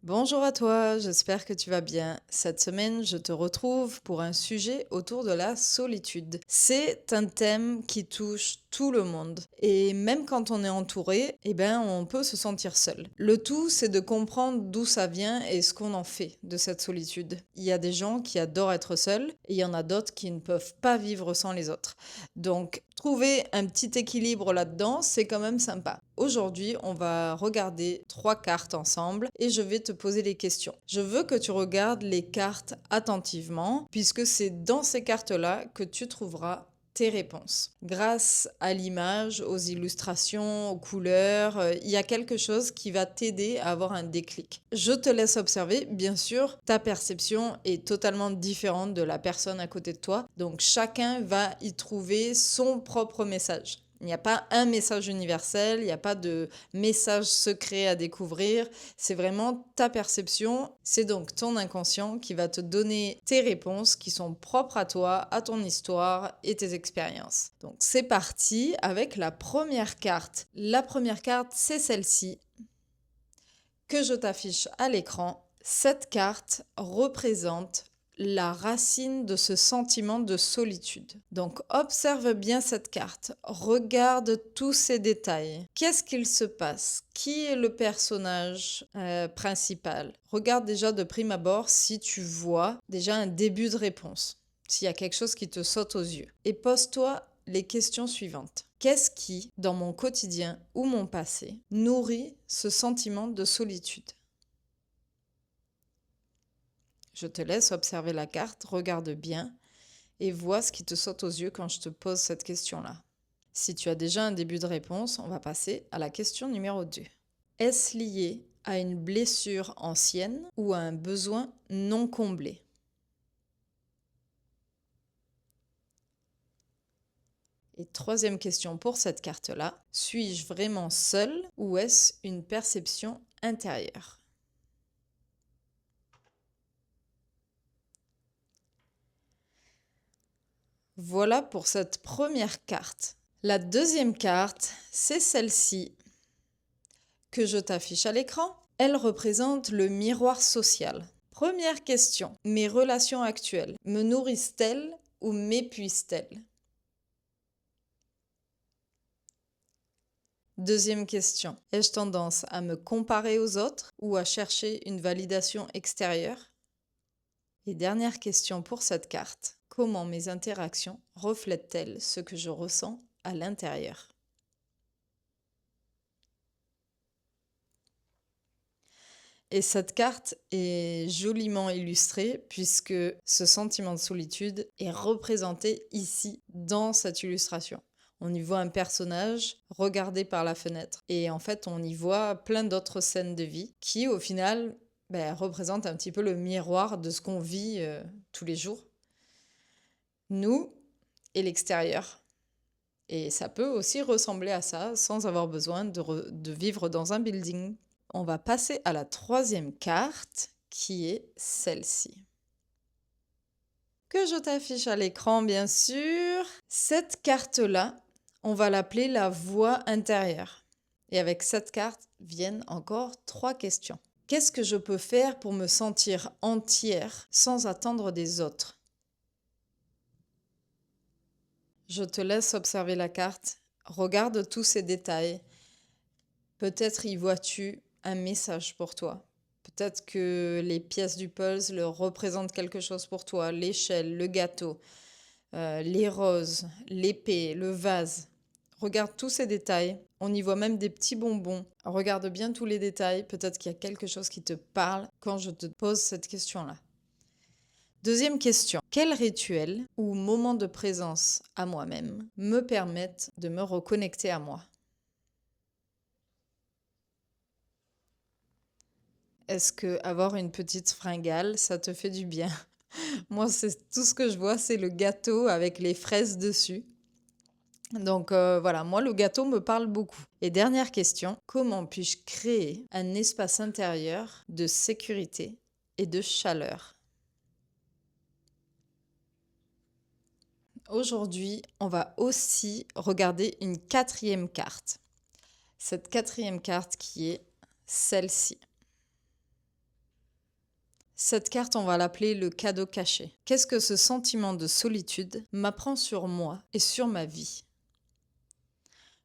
Bonjour à toi, j'espère que tu vas bien. Cette semaine, je te retrouve pour un sujet autour de la solitude. C'est un thème qui touche tout le monde. Et même quand on est entouré, on peut se sentir seul. Le tout, c'est de comprendre d'où ça vient et ce qu'on en fait de cette solitude. Il y a des gens qui adorent être seuls et il y en a d'autres qui ne peuvent pas vivre sans les autres. Donc, trouver un petit équilibre là-dedans, c'est quand même sympa. Aujourd'hui, on va regarder 3 cartes ensemble et je vais te poser des questions. Je veux que tu regardes les cartes attentivement puisque c'est dans ces cartes-là que tu trouveras tes réponses. Grâce à l'image, aux illustrations, aux couleurs, il y a quelque chose qui va t'aider à avoir un déclic. Je te laisse observer, bien sûr, ta perception est totalement différente de la personne à côté de toi, donc chacun va y trouver son propre message. Il n'y a pas un message universel, il n'y a pas de message secret à découvrir, c'est vraiment ta perception, c'est donc ton inconscient qui va te donner tes réponses qui sont propres à toi, à ton histoire et tes expériences. Donc c'est parti avec la première carte. La première carte, c'est celle-ci que je t'affiche à l'écran. Cette carte représente la racine de ce sentiment de solitude. Donc observe bien cette carte, regarde tous ces détails. Qu'est-ce qu'il se passe? Qui est le personnage principal? Regarde déjà de prime abord si tu vois déjà un début de réponse, s'il y a quelque chose qui te saute aux yeux. Et pose-toi les questions suivantes. Qu'est-ce qui, dans mon quotidien ou mon passé, nourrit ce sentiment de solitude? Je te laisse observer la carte, regarde bien et vois ce qui te saute aux yeux quand je te pose cette question-là. Si tu as déjà un début de réponse, on va passer à la question numéro 2. Est-ce lié à une blessure ancienne ou à un besoin non comblé? Et troisième question pour cette carte-là, suis-je vraiment seule ou est-ce une perception intérieure? Voilà pour cette première carte. La deuxième carte, c'est celle-ci que je t'affiche à l'écran. Elle représente le miroir social. Première question, mes relations actuelles me nourrissent-elles ou m'épuisent-elles? Deuxième question, ai-je tendance à me comparer aux autres ou à chercher une validation extérieure? Et dernière question pour cette carte, comment mes interactions reflètent-elles ce que je ressens à l'intérieur? Et cette carte est joliment illustrée puisque ce sentiment de solitude est représenté ici dans cette illustration. On y voit un personnage regardé par la fenêtre et en fait on y voit plein d'autres scènes de vie qui au final représentent un petit peu le miroir de ce qu'on vit tous les jours, nous et l'extérieur. Et ça peut aussi ressembler à ça sans avoir besoin de vivre dans un building. On va passer à la troisième carte qui est celle-ci. Que je t'affiche à l'écran bien sûr. Cette carte-là, on va l'appeler la voix intérieure. Et avec cette carte viennent encore 3 questions. Qu'est-ce que je peux faire pour me sentir entière sans attendre des autres? Je te laisse observer la carte. Regarde tous ces détails. Peut-être y vois-tu un message pour toi. Peut-être que les pièces du puzzle représentent quelque chose pour toi. L'échelle, le gâteau, les roses, l'épée, le vase. Regarde tous ces détails. On y voit même des petits bonbons. Regarde bien tous les détails. Peut-être qu'il y a quelque chose qui te parle quand je te pose cette question-là. Deuxième question. Quels rituels ou moments de présence à moi-même me permettent de me reconnecter à moi? Est-ce que avoir une petite fringale, ça te fait du bien? Moi, c'est tout ce que je vois, c'est le gâteau avec les fraises dessus. Donc voilà, moi, le gâteau me parle beaucoup. Et dernière question, comment puis-je créer un espace intérieur de sécurité et de chaleur? Aujourd'hui, on va aussi regarder une quatrième carte. Cette quatrième carte qui est celle-ci. Cette carte, on va l'appeler le cadeau caché. Qu'est-ce que ce sentiment de solitude m'apprend sur moi et sur ma vie?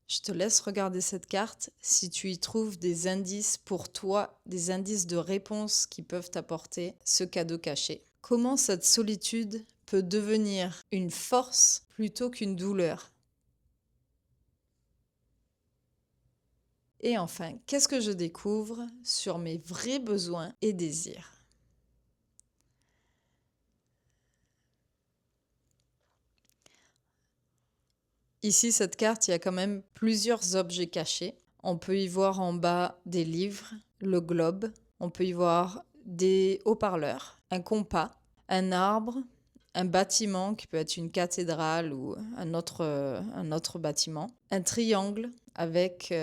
Je te laisse regarder cette carte si tu y trouves des indices pour toi, des indices de réponse qui peuvent t'apporter ce cadeau caché. Comment cette solitude peut devenir une force plutôt qu'une douleur? Et enfin, qu'est-ce que je découvre sur mes vrais besoins et désirs? Ici, cette carte, il y a quand même plusieurs objets cachés. On peut y voir en bas des livres, le globe, on peut y voir des haut-parleurs, un compas, un arbre, un bâtiment qui peut être une cathédrale ou un autre bâtiment, un triangle avec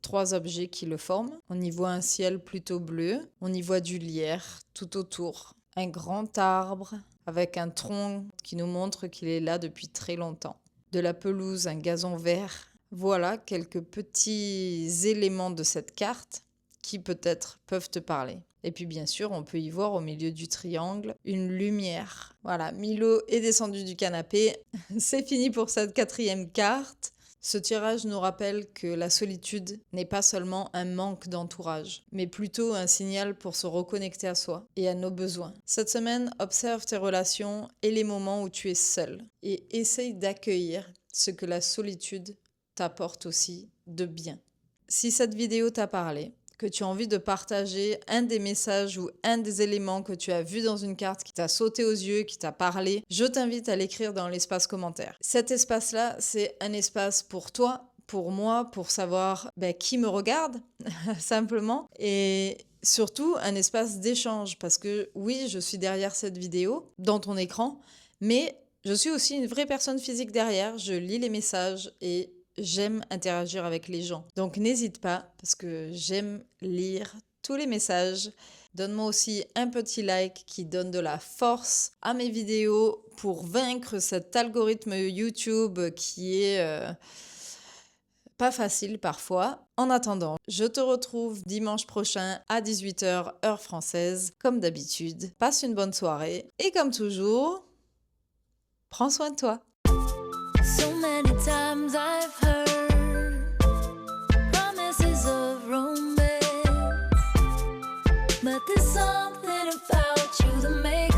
3 objets qui le forment. On y voit un ciel plutôt bleu, on y voit du lierre tout autour, un grand arbre avec un tronc qui nous montre qu'il est là depuis très longtemps, de la pelouse, un gazon vert. Voilà quelques petits éléments de cette carte qui peut-être peuvent te parler. Et puis bien sûr, on peut y voir au milieu du triangle une lumière. Voilà, Milo est descendu du canapé. C'est fini pour cette 4e carte. Ce tirage nous rappelle que la solitude n'est pas seulement un manque d'entourage, mais plutôt un signal pour se reconnecter à soi et à nos besoins. Cette semaine, observe tes relations et les moments où tu es seul et essaye d'accueillir ce que la solitude t'apporte aussi de bien. Si cette vidéo t'a parlé, que tu as envie de partager un des messages ou un des éléments que tu as vu dans une carte qui t'a sauté aux yeux, qui t'a parlé, je t'invite à l'écrire dans l'espace commentaire. Cet espace-là, c'est un espace pour toi, pour moi, pour savoir qui me regarde, simplement, et surtout un espace d'échange, parce que oui, je suis derrière cette vidéo, dans ton écran, mais je suis aussi une vraie personne physique derrière, je lis les messages et j'aime interagir avec les gens. Donc n'hésite pas, parce que j'aime lire tous les messages. Donne-moi aussi un petit like qui donne de la force à mes vidéos pour vaincre cet algorithme YouTube qui est pas facile parfois. En attendant, je te retrouve dimanche prochain à 18h heure française, comme d'habitude. Passe une bonne soirée et comme toujours, prends soin de toi. So many times I've heard promises of romance, but there's something about you that makes